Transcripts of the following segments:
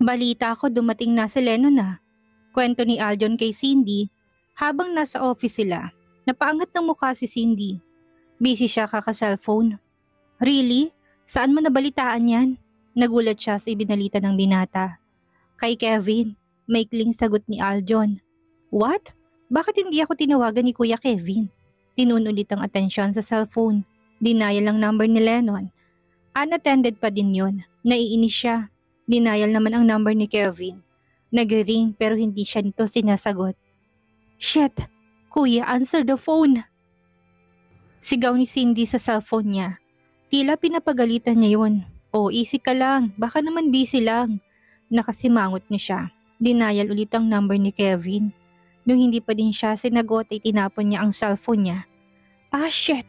Balita ko dumating na si Lennon na. Kwento ni Aljon kay Cindy habang nasa office sila. Napaangat ng mukha si Cindy. Busy siya kaka-cellphone. Really? Saan mo nabalitaan yan? Nagulat siya sa ibinalita ng binata. Kay Kevin, maikling sagot ni Aljon. What? Bakit hindi ako tinawagan ni Kuya Kevin? Tinunulit ang atensyon sa cellphone. Denial ang number ni Lennon. Unattended pa din yon. Naiinis siya. Denial naman ang number ni Kevin. Nag-ring pero hindi siya nito sinasagot. Shit! Kuya, answer the phone! Sigaw ni Cindy sa cellphone niya. Tila pinapagalitan niya yon. Oh, easy ka lang. Baka naman busy lang. Nakasimangot niya siya. Denial ulit ang number ni Kevin. Nung hindi pa din siya sinagot ay tinapon niya ang cellphone niya. Ah, shit!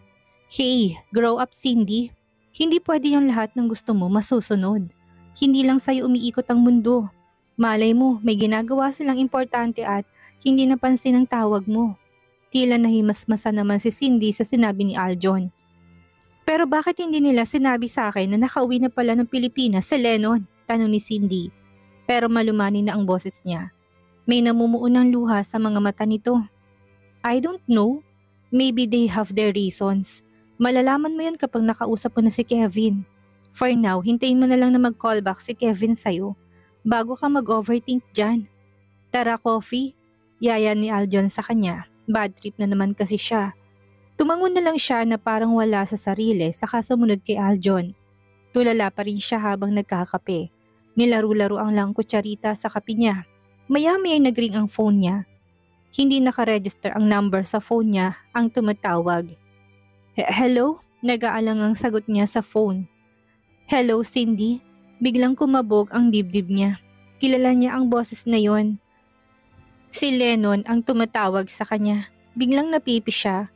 Hey, grow up Cindy. Hindi pwede yung lahat ng gusto mo masusunod. Hindi lang sa'yo umiikot ang mundo. Malay mo, may ginagawa silang importante at hindi napansin ang tawag mo. Tila nahimasmasa naman si Cindy sa sinabi ni Aljon. Pero bakit hindi nila sinabi sa akin na nakauwi na pala ng Pilipinas si Lennon? Tanong ni Cindy. Pero malumani na ang boses niya. May namumuo ng luha sa mga mata nito. I don't know. Maybe they have their reasons. Malalaman mo yan kapag nakausap mo na si Kevin. For now, hintayin mo na lang na mag-call back si Kevin sa'yo bago ka mag-overthink dyan. Tara, coffee. Yaya ni Aljon sa kanya. Bad trip na naman kasi siya. Tumangon na lang siya na parang wala sa sarili saka sumunod kay Aljon. Tulala pa rin siya habang nagkakape. Nilaro-laro ang lang kutsarita sa kape niya. Maya-maya nag-ring ang phone niya. Hindi nakaregister ang number sa phone niya ang tumatawag. Hello? Nag-aalang ang sagot niya sa phone. Hello, Cindy. Biglang kumabog ang dibdib niya. Kilala niya ang boses na yon. Si Lennon ang tumatawag sa kanya. Biglang napipi siya.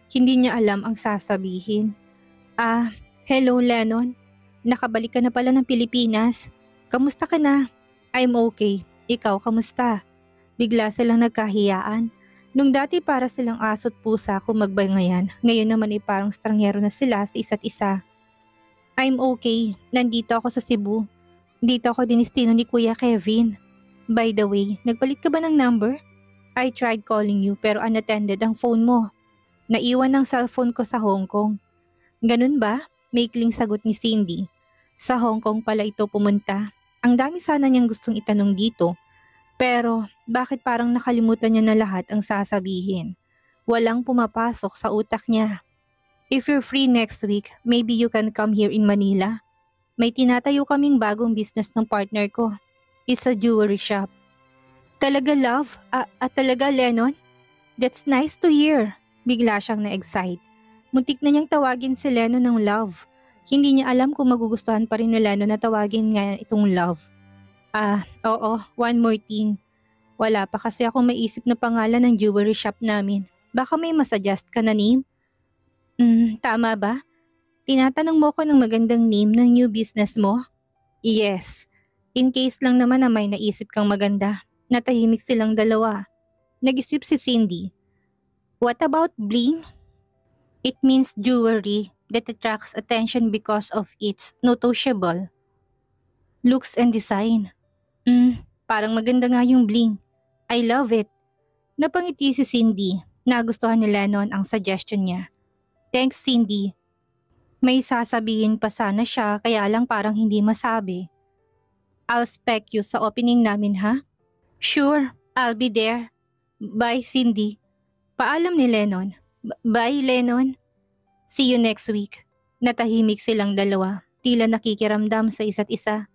Hindi niya alam ang sasabihin. Hello Lennon. Nakabalik ka na pala ng Pilipinas. Kamusta ka na? I'm okay. Ikaw, kamusta? Bigla silang nagkahiyaan. Nung dati para silang aso't pusa kung magbangayan, ngayon naman ay parang strangyero na sila sa isa't isa. I'm okay. Nandito ako sa Cebu. Dito ako dinistino ni Kuya Kevin. By the way, nagpalit ka ba ng number? I tried calling you pero unattended ang phone mo. Naiwan ang cellphone ko sa Hong Kong. Ganun ba? Maikling sagot ni Cindy. Sa Hong Kong pala ito pumunta. Ang dami sana niyang gustong itanong dito. Pero bakit parang nakalimutan niya na lahat ang sasabihin? Walang pumapasok sa utak niya. If you're free next week, maybe you can come here in Manila. May tinatayo kaming bagong business ng partner ko. It's a jewelry shop. Talaga love? Talaga Lennon? That's nice to hear. Bigla siyang na-excite. Muntik na niyang tawagin si Lennon ng love. Hindi niya alam kung magugustuhan pa rin ni Lennon na tawagin nga itong love. Oo, one more thing. Wala pa kasi akong maisip na pangalan ng jewelry shop namin. Baka may masuggest ka na name? Tama ba? Tinatanong mo ko ng magandang name ng new business mo? Yes. In case lang naman na may naisip kang maganda. Natahimik silang dalawa. Nag-isip si Cindy. What about bling? It means jewelry that attracts attention because of its noticeable looks and design. Parang maganda nga yung bling. I love it. Napangiti si Cindy. Nagustuhan ni Lennon ang suggestion niya. Thanks, Cindy. May sasabihin pa sana siya kaya lang parang hindi masabi. I'll spec you sa opening namin ha? Sure, I'll be there. Bye, Cindy. Paalam ni Lennon. Bye, Lennon. See you next week. Natahimik silang dalawa. Tila nakikiramdam sa isa't isa.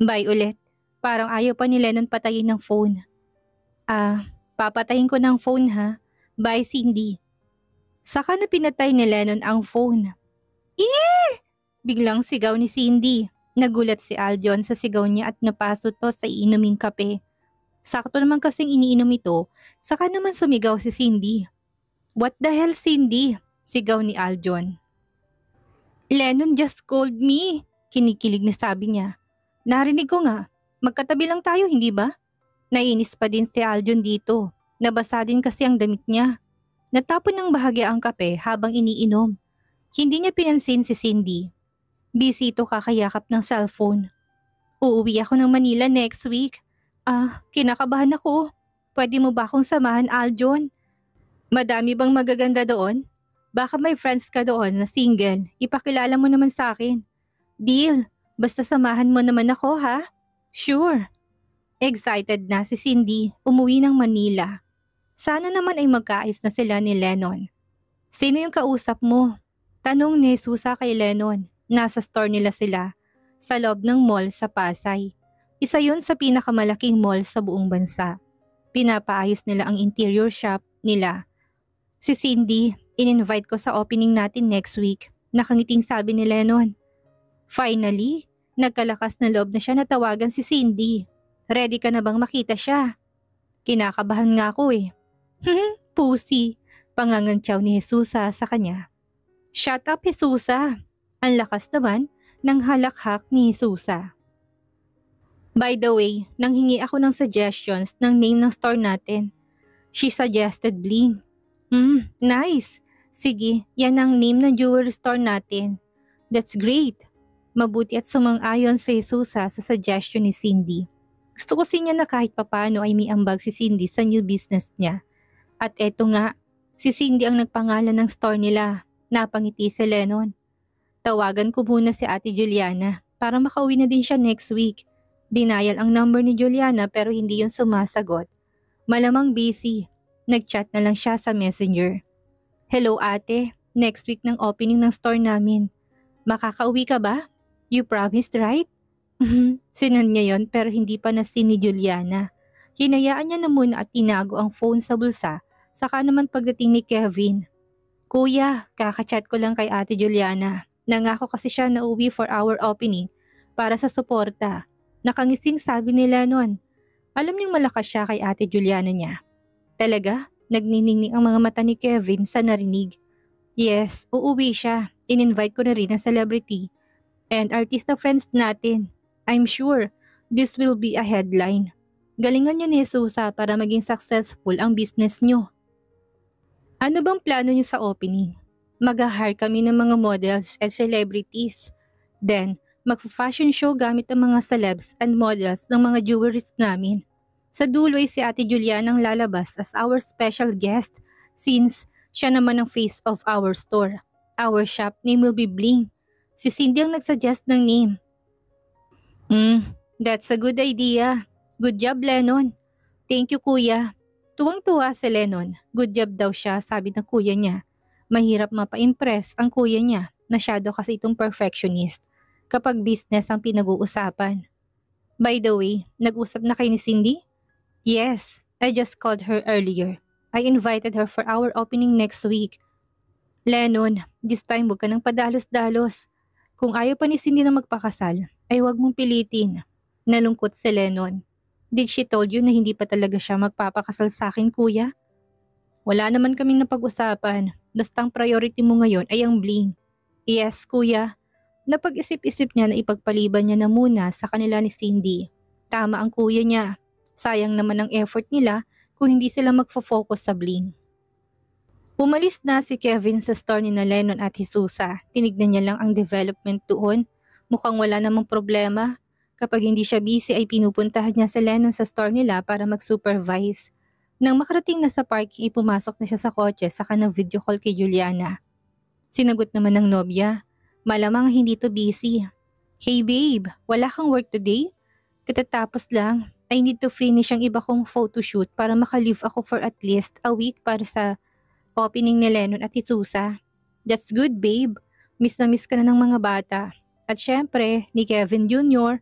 Bye ulit. Parang ayaw pa ni Lennon patayin ng phone. Papatayin ko ng phone ha. Bye, Cindy. Saka na pinatay ni Lennon ang phone. Biglang sigaw ni Cindy. Nagulat si Aljon sa sigaw niya at napaso to sa iinuming kape. Sakto naman kasing iniinom ito, saka naman sumigaw si Cindy. What the hell, Cindy? Sigaw ni Aljon. Lennon just called me. Kinikilig na sabi niya. Narinig ko nga. Magkatabi lang tayo, hindi ba? Nainis pa din si Aljon dito. Nabasa din kasi ang damit niya. Natapon ng bahagya ang kape habang iniinom. Hindi niya pinansin si Cindy. Busy ito kakayakap ng cellphone. Uuwi ako ng Manila next week. Kinakabahan ako. Pwede mo ba akong samahan, Aljon? Madami bang magaganda doon? Baka may friends ka doon na single. Ipakilala mo naman sa akin. Deal. Basta samahan mo naman ako, ha? Sure. Excited na si Cindy umuwi ng Manila. Sana naman ay magkaayos na sila ni Lennon. Sino yung kausap mo? Tanong ni Susa kay Lennon. Nasa store nila sila. Sa loob ng mall sa Pasay. Isa yun sa pinakamalaking mall sa buong bansa. Pinapaayos nila ang interior shop nila. Si Cindy, in-invite ko sa opening natin next week. Nakangiting sabi ni Lennon. Finally, nagkalakas na loob na siya na tawagan si Cindy. Ready ka na bang makita siya? Kinakabahan nga ako eh. Pussy, pangangantyaw ni Jesusa sa kanya. Shut up, Jesusa. Ang lakas naman ng halakhak ni Jesusa. By the way, nanghingi ako ng suggestions ng name ng store natin. She suggested Bling. Nice. Sige, yan ang name ng jewelry store natin. That's great. Mabuti at sumang-ayon si Jesusa sa suggestion ni Cindy. Gusto ko siya na kahit papano ay may ambag si Cindy sa new business niya. At eto nga, si Cindy ang nagpangalan ng store nila. Napangiti si Lennon. Tawagan ko muna si Ate Juliana para makauwi na din siya next week. Denial ang number ni Juliana pero hindi yun sumasagot. Malamang busy. Nag-chat na lang siya sa messenger. Hello ate, next week ng opening ng store namin. Makakauwi ka ba? You promised, right? Sinan niya yon pero hindi pa nasin ni Juliana. Hinayaan niya na muna at tinago ang phone sa bulsa, saka naman pagdating ni Kevin. Kuya, kakachat ko lang kay Ate Juliana. Nangako kasi siya na uwi for our opening para sa suporta. Nakangising sabi nila nun. Alam niyang malakas siya kay Ate Juliana niya. Talaga? Nagniningning ang mga mata ni Kevin sa narinig. Yes, uuwi siya. In-invite ko na rin ang celebrity and artista friends natin. I'm sure this will be a headline. Galingan niyo ni Jesusa para maging successful ang business niyo. Ano bang plano niyo sa opening? Mag-hire kami ng mga models at celebrities. Then, mag-fashion show gamit ang mga celebs and models ng mga jewelries namin. Sa dulo ay si Ate Juliana ang lalabas as our special guest since siya naman ang face of our store. Our shop name will be Bling. Si Cindy ang nagsuggest ng name. That's a good idea. Good job, Lennon. Thank you, kuya. Tuwang-tuwa si Lennon. Good job daw siya, sabi ng kuya niya. Mahirap mapa-impress ang kuya niya. Masyado kasi itong perfectionist kapag business ang pinag-uusapan. By the way, nag-usap na kayo ni Cindy? Yes, I just called her earlier. I invited her for our opening next week. Lennon, this time huwag ka nang padalos-dalos. Kung ayaw pa ni Cindy na magpakasal, ay huwag mong pilitin. Nalungkot si Lennon. Did she told you na hindi pa talaga siya magpapakasal sa akin, kuya? Wala naman kaming napag-usapan. Basta ang priority mo ngayon ay ang Bling. Yes, kuya. Napag-isip-isip niya na ipagpaliban niya na muna sa kanila ni Cindy. Tama ang kuya niya. Sayang naman ang effort nila kung hindi sila magfo-focus sa Bling. Umalis na si Kevin sa store ni na Lennon at Jesusa. Tinignan niya lang ang development doon. Mukhang wala namang problema. Kapag hindi siya busy ay pinupuntahan niya si Lennon sa store nila para mag-supervise. Nang makarating na sa parking ay pumasok na siya sa kotse saka nag-video call kay Juliana. Sinagot naman ng nobya. Malamang hindi to busy. Hey babe, wala kang work today? Katatapos lang. I need to finish ang iba kong photoshoot para makalive ako for at least a week para sa opening ni Lennon at Jesusa. That's good babe. Miss na miss ka na ng mga bata. At syempre, ni Kevin Jr.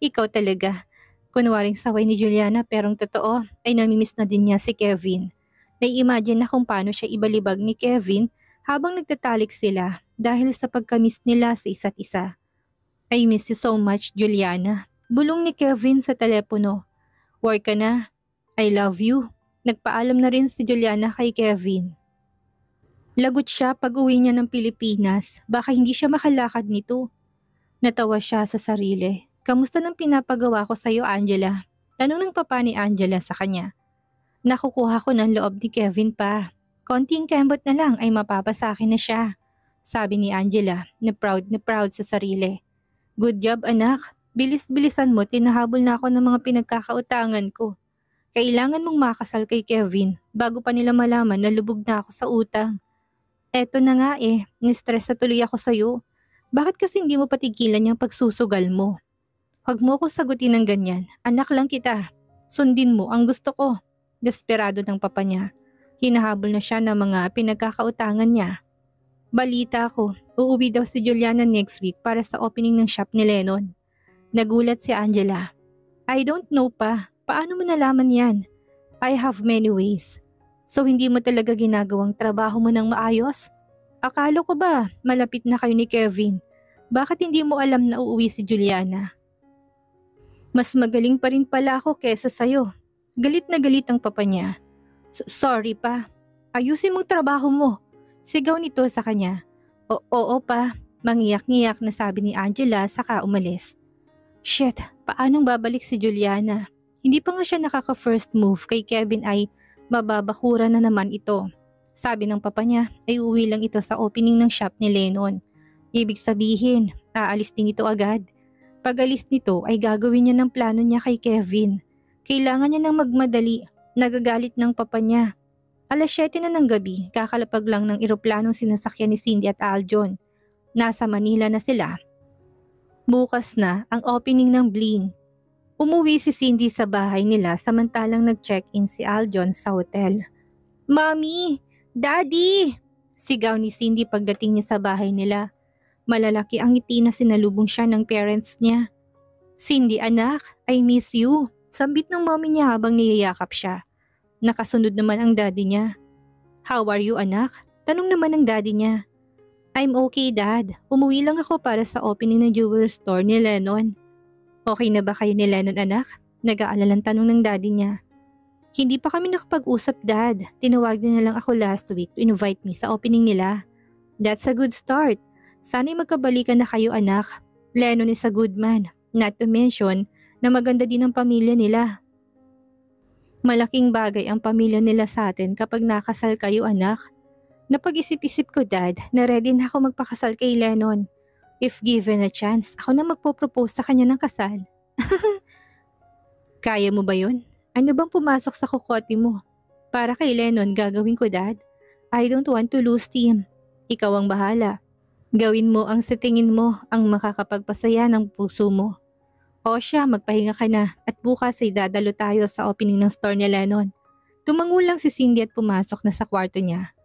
Ikaw talaga. Kunwaring saway ni Juliana perong totoo ay namimiss na din niya si Kevin. Nai-imagine na kung paano siya ibalibag ni Kevin habang nagtatalik sila dahil sa pagkamiss nila sa isa't isa. I miss you so much, Juliana. Bulong ni Kevin sa telepono. Work ka na. I love you. Nagpaalam na rin si Juliana kay Kevin. Lagot siya pag uwi niya ng Pilipinas. Baka hindi siya makalakad nito. Natawa siya sa sarili. Kamusta nang pinapagawa ko sa iyo, Angela? Tanong ng papa ni Angela sa kanya. Nakukuha ko ng loob ni Kevin pa. Konting kembot na lang ay mapapa sa akin na siya. Sabi ni Angela na proud sa sarili. Good job anak. Bilis-bilisan mo, tinahabol na ako ng mga pinagkakautangan ko. Kailangan mong makasal kay Kevin bago pa nila malaman na lubog na ako sa utang. Eto na nga ni-stress na tuloy ako sa'yo. Bakit kasi hindi mo patigilan yung pagsusugal mo? Huwag mo ko sagutin ng ganyan, anak lang kita. Sundin mo ang gusto ko. Desperado ng papa niya. Hinahabol na siya ng mga pinagkakautangan niya. Balita ko, uuwi daw si Juliana next week para sa opening ng shop ni Lennon. Nagulat si Angela. I don't know pa. Paano mo nalaman yan? I have many ways. So hindi mo talaga ginagawang trabaho mo ng maayos? Akala ko ba malapit na kayo ni Kevin? Bakit hindi mo alam na uuwi si Juliana? Mas magaling pa rin pala ako kesa sayo. Galit na galit ang papa niya. Sorry pa. Ayusin mong trabaho mo. Sigaw nito sa kanya. Oo pa. Mangiyak-ngiyak na sabi ni Angela saka umalis. Shit, paanong babalik si Juliana? Hindi pa nga siya nakaka-first move kay Kevin ay mababakura na naman ito. Sabi ng papa niya ay uwi lang ito sa opening ng shop ni Lennon. Ibig sabihin, aalis din ito agad. Pag alis nito ay gagawin niya ng plano niya kay Kevin. Kailangan niya ng magmadali, nagagalit ng papa niya. Alas 7 na ng gabi, kakalapag lang ng eroplanong sinasakyan ni Cindy at Aljon. Nasa Manila na sila. Bukas na ang opening ng Bling. Umuwi si Cindy sa bahay nila samantalang nag-check-in si Aljon sa hotel. Mommy! Daddy! Sigaw ni Cindy pagdating niya sa bahay nila. Malalaki ang ngiti na sinalubong siya ng parents niya. Cindy anak, I miss you. Sambit ng mommy niya habang niyayakap siya. Nakasunod naman ang daddy niya. How are you anak? Tanong naman ng daddy niya. I'm okay dad. Umuwi lang ako para sa opening ng jewelry store ni Lennon. Okay na ba kayo ni Lennon anak? Nag-aalalang tanong ng daddy niya. Hindi pa kami nakapag-usap dad. Tinawag niya lang ako last week to invite me sa opening nila. That's a good start. Sana'y magkabalikan na kayo anak. Lennon is a good man. Not to mention na maganda din ang pamilya nila. Malaking bagay ang pamilya nila sa atin kapag nakasal kayo anak. Napag-isip-isip ko dad na ready na ako magpakasal kay Lennon. If given a chance, ako na magpo-propose sa kanya ng kasal. Kaya mo ba yun? Ano bang pumasok sa kokote mo? Para kay Lennon gagawin ko dad. I don't want to lose him. Ikaw ang bahala. Gawin mo ang sa tingin mo ang makakapagpasaya ng puso mo. O siya, magpahinga ka na at bukas ay dadalo tayo sa opening ng store ni Lennon. Tumango lang si Cindy at pumasok na sa kwarto niya.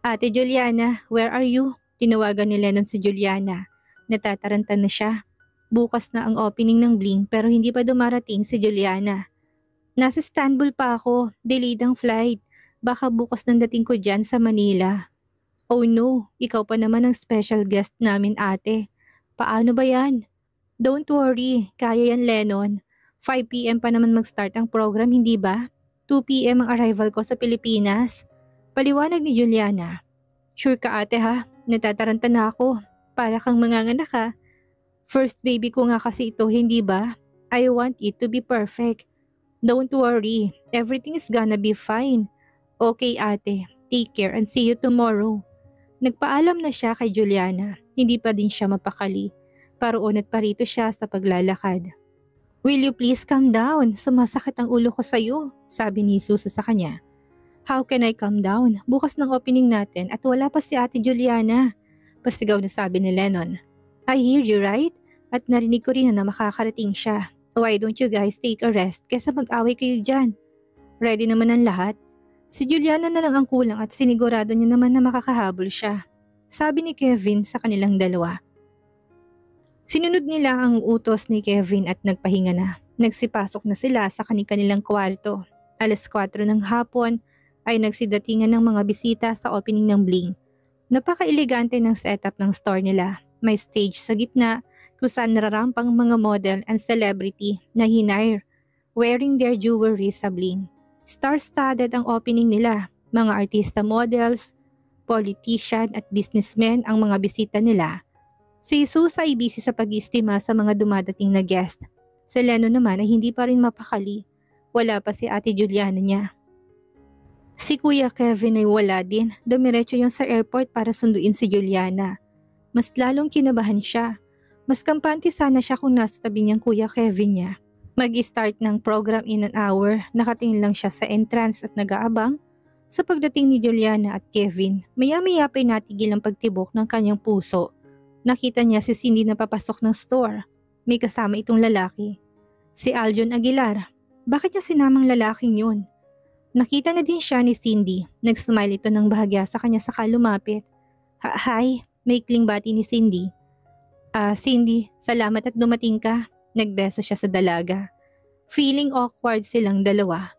Ate Juliana, where are you? Tinawagan ni Lennon si Juliana. Natataranta na siya. Bukas na ang opening ng Bling pero hindi pa dumarating si Juliana. Nasa Istanbul pa ako. Delayed ang flight. Baka bukas nang dating ko dyan sa Manila. Oh no, ikaw pa naman ang special guest namin ate. Paano ba yan? Don't worry, kaya yan Lennon. 5 p.m. pa naman mag-start ang program, hindi ba? 2 p.m. ang arrival ko sa Pilipinas. Paliwanag ni Juliana. Sure ka ate ha? Natataranta na ako. Para kang manganganak ha. First baby ko nga kasi ito, hindi ba? I want it to be perfect. Don't worry, everything is gonna be fine. Okay ate, take care and see you tomorrow. Nagpaalam na siya kay Juliana. Hindi pa din siya mapakali. Paroon at parito siya sa paglalakad. Will you please calm down? Sumasakit ang ulo ko sa'yo, sabi ni Susa sa kanya. How can I calm down? Bukas ng opening natin at wala pa si ate Juliana. Pasigaw na sabi ni Lennon. I hear you right? At narinig ko rin na makakarating siya. Why don't you guys take a rest kesa mag-away kayo dyan? Ready naman ang lahat. Si Juliana na lang ang kulang at sinigurado niya naman na makakahabol siya. Sabi ni Kevin sa kanilang dalawa. Sinunod nila ang utos ni Kevin at nagpahinga na. Nagsipasok na sila sa kanilang kwarto. Alas 4 ng hapon ay nagsidatingan ng mga bisita sa opening ng Bling. Napaka-elegante ng setup ng store nila. May stage sa gitna kung saan nararampang mga model and celebrity na hinire wearing their jewelry sa Bling. Star-studded ang opening nila. Mga artista models, politician at businessmen ang mga bisita nila. Si Susa ay busy sa pag-iistima sa mga dumadating na guest. Si Lennon naman ay hindi pa rin mapakali. Wala pa si ate Juliana niya. Si Kuya Kevin ay wala din. Dumiretso yung sa airport para sunduin si Juliana. Mas lalong kinabahan siya. Mas kampante sana siya kung nasa tabi niyang Kuya Kevin niya. Mag-start ng program in an hour, nakatingin lang siya sa entrance at nag-aabang sa pagdating ni Juliana at Kevin. Maya-maya pa'y natigil ang pagtibok ng kanyang puso. Nakita niya si Cindy na papasok ng store. May kasama itong lalaki. Si Aljon Aguilar. Bakit niya sinamang lalaking yun? Nakita na din siya ni Cindy. Nag-smile ito ng bahagya sa kanya saka lumapit. Hi, maikling bati ni Cindy. Cindy, salamat at dumating ka. Nagbeso siya sa dalaga. Feeling awkward silang dalawa.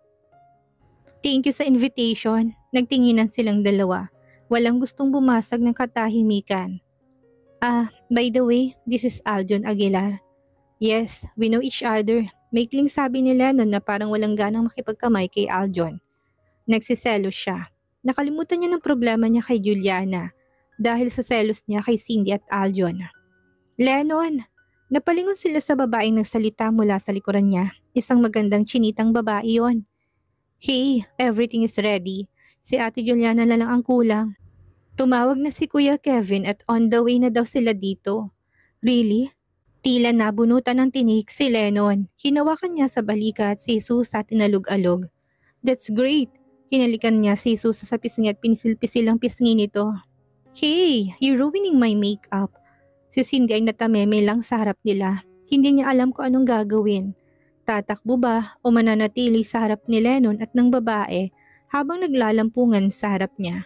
Thank you sa invitation. Nagtinginan silang dalawa. Walang gustong bumasag ng katahimikan. By the way, this is Aljon Aguilar. Yes, we know each other. Maikling sabi ni Lennon na parang walang ganang makipagkamay kay Aljon. Nagsiselos siya. Nakalimutan niya ng problema niya kay Juliana dahil sa selos niya kay Cindy at Aljon. Lennon! Napalingon sila sa babaeng nagsalita mula sa likuran niya. Isang magandang chinitang babae yon. Hey, everything is ready. Si Ate Juliana na lang ang kulang. Tumawag na si Kuya Kevin at on the way na daw sila dito. Really? Tila nabunutan ng tinik si Lennon. Hinawakan niya sa balikat si Jesus at tinalog-alog. That's great. Hinalikan niya si Jesus sa pisngi at pinisil-pisil ang pisngi nito. Hey, you're ruining my makeup. Si Cindy ay natameme lang sa harap nila. Hindi niya alam kung anong gagawin. Tatakbo ba o mananatili sa harap ni Lennon at ng babae habang naglalampungan sa harap niya.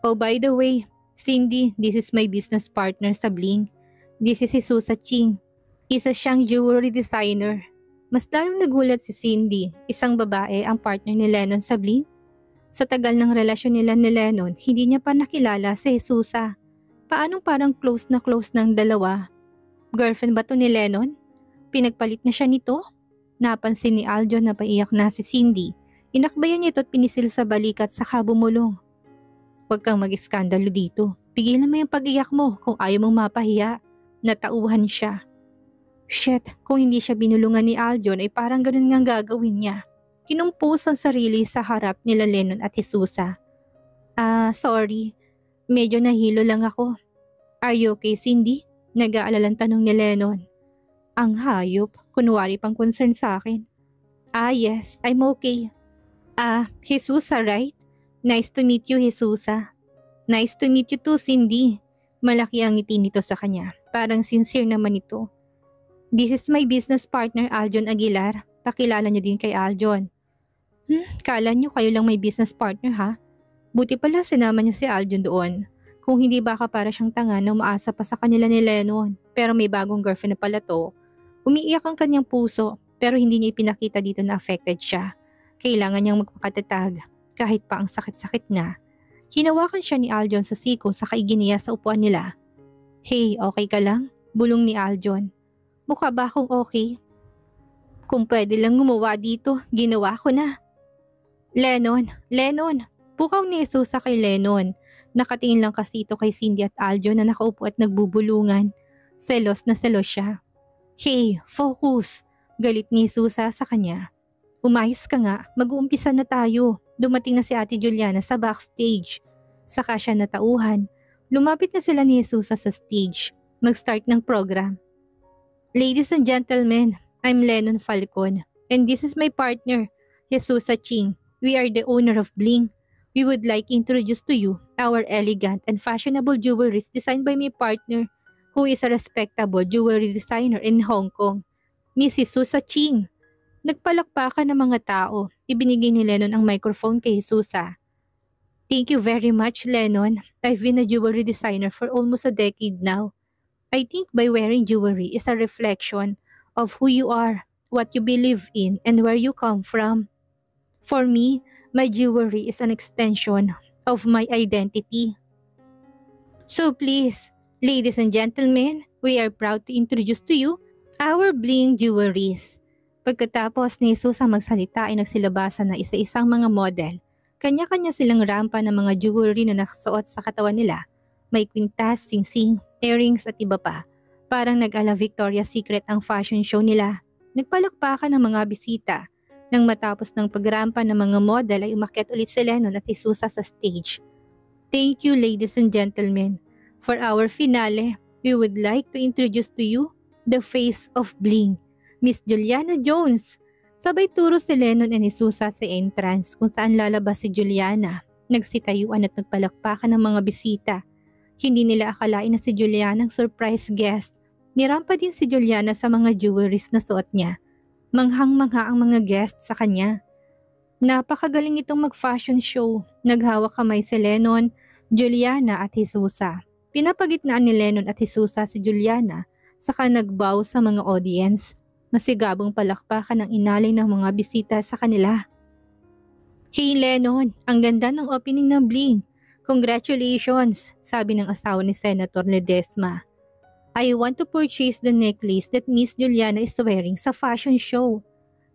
Oh, by the way, Cindy, this is my business partner sa Bling. This is si Susa Ching. Isa siyang jewelry designer. Mas lalong nagulat si Cindy, isang babae ang partner ni Lennon sa Bling. Sa tagal ng relasyon nila ni Lennon, hindi niya pa nakilala si Susa. Paanong parang close na close ng dalawa? Girlfriend ba to ni Lennon? Pinagpalit na siya nito? Napansin ni Aljon na paiyak na si Cindy. Inakbayan niya ito at pinisil sa balikat saka bumulong. Huwag kang mag-iskandalo dito. Pigilan mo yung pag-iyak mo kung ayaw mong mapahiya. Natauhan siya. Shit, kung hindi siya binulungan ni Aljon ay parang ganun ngang gagawin niya. Kinumpos ang sarili sa harap nila Lennon at Jesusa. Sorry. Medyo nahilo lang ako. Are you okay, Cindy? Nag-aalalang tanong ni Lennon. Ang hayop, kunwari pang concern sa akin. Yes, I'm okay. Jesusa, right? Nice to meet you, Jesusa. Nice to meet you too, Cindy. Malaki ang ngiti nito sa kanya. Parang sincere naman ito. This is my business partner, Aljon Aguilar. Pakilala niyo din kay Aljon. Kala niyo kayo lang may business partner, ha? Buti pala sinama niya si Aljon doon. Kung hindi baka para siyang tanga na umaasa pa sa kanila ni Lennon. Pero may bagong girlfriend na pala to. Umiiyak ang kanyang puso pero hindi niya ipinakita dito na affected siya. Kailangan niyang magpakatatag kahit pa ang sakit-sakit na. Hinawakan siya ni Aljon sa siko saka iginiya sa upuan nila. Hey, okay ka lang? Bulong ni Aljon. Mukha ba akong okay? Kung pwede lang gumawa dito, ginawa ko na. Lennon! Pukaw ni Jesusa kay Lennon. Nakatingin lang kasi ito kay Cindy at Aljon na nakaupo at nagbubulungan. Selos na selos siya. Hey, focus! Galit ni Jesusa sa kanya. Umayos ka nga, mag-uumpisa na tayo. Dumating na si Ate Juliana sa backstage. Saka siya natauhan. Lumapit na sila ni Jesusa sa stage. Mag-start ng program. Ladies and gentlemen, I'm Lennon Falcon. And this is my partner, Jesusa Ching. We are the owner of Bling. We would like to introduce to you our elegant and fashionable jewelries designed by my partner, who is a respectable jewelry designer in Hong Kong, Mrs. Susa Ching. Nagpalakpakan ng mga tao. Ibinigay ni Lennon ang microphone kay Susa. Thank you very much, Lennon. I've been a jewelry designer for almost a decade now. I think by wearing jewelry is a reflection of who you are, what you believe in, and where you come from. For me, my jewelry is an extension of my identity. So please, ladies and gentlemen, we are proud to introduce to you our Bling jewelries. Pagkatapos ni Susa magsalita ay nagsilabasan na isa-isang mga model. Kanya-kanya silang rampa ng mga jewelry na nakasuot sa katawan nila. May kwintas, singsing, earrings at iba pa. Parang nag-ala Victoria's Secret ang fashion show nila. Nagpalakpakan ng mga bisita. Nang matapos ng pagrampa ng mga model ay umakyat ulit si Lennon at Jesusa sa stage. Thank you, ladies and gentlemen. For our finale, we would like to introduce to you the face of bling, Miss Juliana Jones. Sabay turo si Lennon and Jesusa sa entrance kung saan lalabas si Juliana. Nagsitayuan at nagpalakpakan ng mga bisita. Hindi nila akalain na si Juliana ang surprise guest. Nirampa din si Juliana sa mga jewelries na suot niya. Manghang-mangha ang mga guest sa kanya. Napakagaling itong mag-fashion show. Naghawak kamay si Lennon, Juliana at Jesusa. Pinapagitnaan ni Lennon at Jesusa si Juliana, saka nagbow sa mga audience. Masigabong palakpakan ang inalay ng mga bisita sa kanila. Hey Lennon, ang ganda ng opening ng bling. Congratulations, sabi ng asawa ni Senator Ledesma. I want to purchase the necklace that Miss Juliana is wearing sa fashion show.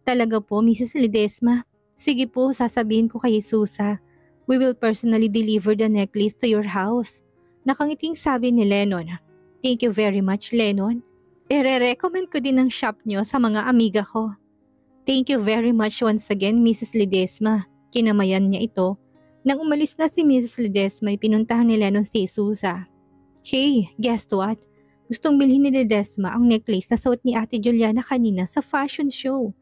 Talaga po, Mrs. Ledesma. Sige po, sasabihin ko kay Jesusa. We will personally deliver the necklace to your house. Nakangiting sabi ni Lennon. Thank you very much, Lennon. Ire-recommend ko din ang shop nyo sa mga amiga ko. Thank you very much once again, Mrs. Ledesma. Kinamayan niya ito. Nang umalis na si Mrs. Ledesma, pinuntahan ni Lennon si Jesusa. Hey, guess what? Gustong bilhin ni Ledesma ang necklace na suot ni Ate Juliana kanina sa fashion show.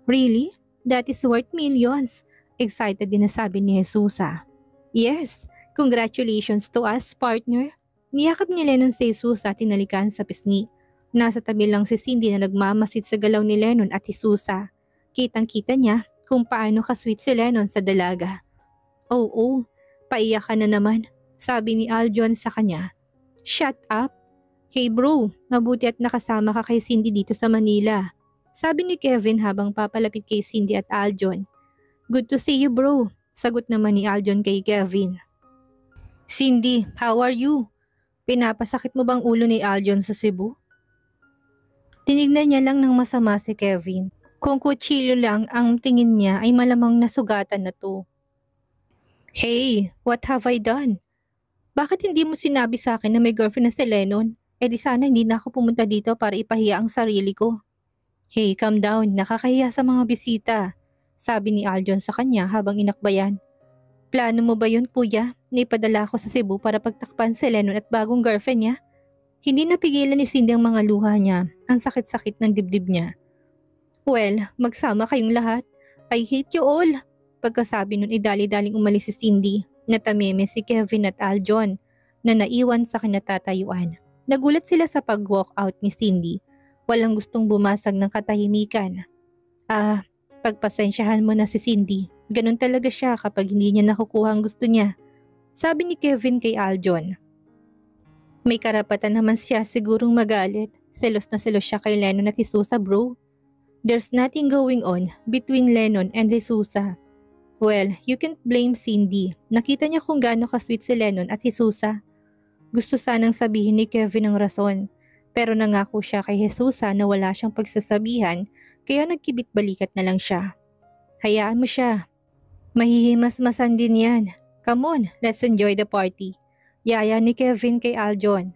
Really? That is worth millions. Excited din na sabi ni Jesusa. Yes, congratulations to us, partner. Niyakap ni Lennon si Jesusa at tinalikan sa pisngi. Nasa tabi lang si Cindy na nagmamasid sa galaw ni Lennon at Jesusa. Kitang-kita niya kung paano kasweet si Lennon sa dalaga. Oo, paiyak ka na naman, sabi ni Aljon sa kanya. Shut up. Hey bro, mabuti at nakasama ka kay Cindy dito sa Manila, sabi ni Kevin habang papalapit kay Cindy at Aljon. Good to see you bro, sagot naman ni Aljon kay Kevin. Cindy, how are you? Pinapasakit mo bang ulo ni Aljon sa Cebu? Tinignan niya lang ng masama si Kevin. Kung kutsilyo lang ang tingin niya ay malamang nasugatan na to. Hey, what have I done? Bakit hindi mo sinabi sa akin na may girlfriend na si Lennon? Eh di sana hindi na ako pumunta dito para ipahiya ang sarili ko. Hey, calm down, nakakahiya sa mga bisita, sabi ni Aljon sa kanya habang inakbayan. Plano mo ba yun kuya? Naipadala ako sa Cebu para pagtakpan si Lennon at bagong girlfriend niya? Hindi napigilan ni Cindy ang mga luha niya, ang sakit-sakit ng dibdib niya. Well, magsama kayong lahat. I hate you all. Pagkasabi nun idali-daling umalis si Cindy, natameme si Kevin at Aljon na naiwan sa kinatatayuan. Nagulat sila sa pag-walk out ni Cindy. Walang gustong bumasag ng katahimikan. Pagpasensyahan mo na si Cindy. Ganun talaga siya kapag hindi niya nakukuha ang gusto niya. Sabi ni Kevin kay Aljon. May karapatan naman siya sigurong magalit. Selos na selos siya kay Lennon at Jesusa bro. There's nothing going on between Lennon and Jesusa. Well, you can't blame Cindy. Nakita niya kung gaano ka-sweet si Lennon at Jesusa. Gusto sanang sabihin ni Kevin ang rason. Pero nangako siya kay Jesusa na wala siyang pagsasabihan kaya nagkibit balikat na lang siya. Hayaan mo siya. Mahihimas-masan din yan. Come on, let's enjoy the party. Yaya ni Kevin kay Aljon.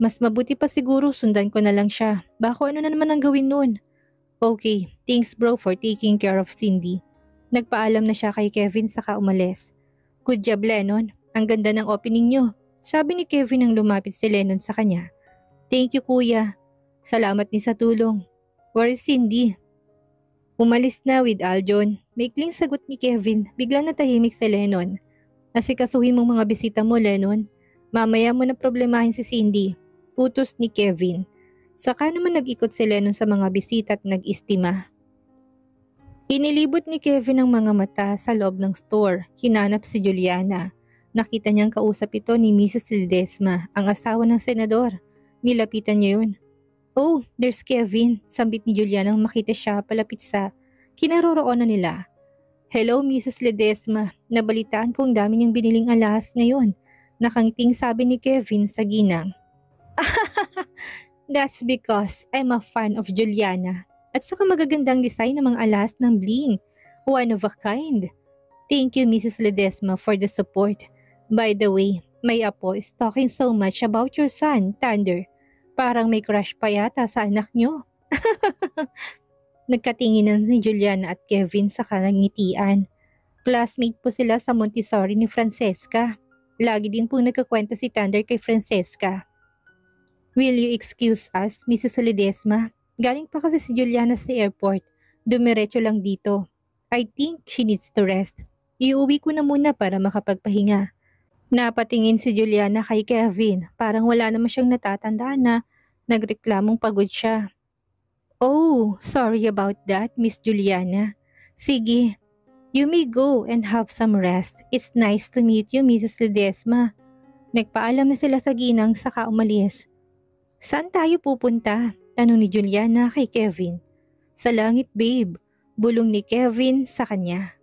Mas mabuti pa siguro sundan ko na lang siya. Bako ano na naman ang gawin nun? Okay, thanks bro for taking care of Cindy. Nagpaalam na siya kay Kevin saka umalis. Good job Lennon, ang ganda ng opening nyo. Sabi ni Kevin nang lumapit si Lennon sa kanya. Thank you kuya. Salamat din sa tulong. Where is Cindy? Umalis na with Aljon. Maikling sagot ni Kevin, biglang natahimik si Lennon. Asikasuhin mong mga bisita mo Lennon. Mamaya mo na problemahin si Cindy. Utos ni Kevin. Saka naman nag-ikot si Lennon sa mga bisita at nag-istima. Inilibot ni Kevin ang mga mata sa loob ng store. Hinanap si Juliana. Nakita niyang kausap ito ni Mrs. Ledesma, ang asawa ng senador. Nilapitan niya yun. Oh, there's Kevin. Sambit ni Juliana nang makita siya palapit sa kinaroroonan nila. Hello Mrs. Ledesma. Nabalitaan kong dami niyang biniling alahas ngayon. Nakangiting sabi ni Kevin sa ginang. That's because I'm a fan of Juliana. At saka magagandang design ng mga alahas ng bling. One of a kind. Thank you Mrs. Ledesma for the support. By the way, my apo is talking so much about your son, Thunder. Parang may crush pa yata sa anak niyo. Nagkatinginan ni Juliana at Kevin sa kanangitian. Classmate po sila sa Montessori ni Francesca. Lagi din po nagkakwento si Thunder kay Francesca. Will you excuse us, Mrs. Ledesma? Galing pa kasi si Juliana sa airport. Dumiretso lang dito. I think she needs to rest. Iuwi ko na muna para makapagpahinga. Napatingin si Juliana kay Kevin. Parang wala naman siyang natatandaan na nagreklamong pagod siya. Oh, sorry about that, Miss Juliana. Sige, you may go and have some rest. It's nice to meet you, Mrs. Ledesma. Nagpaalam na sila sa ginang saka umalis. Saan tayo pupunta? Tanong ni Juliana kay Kevin. Sa langit, babe. Bulong ni Kevin sa kanya.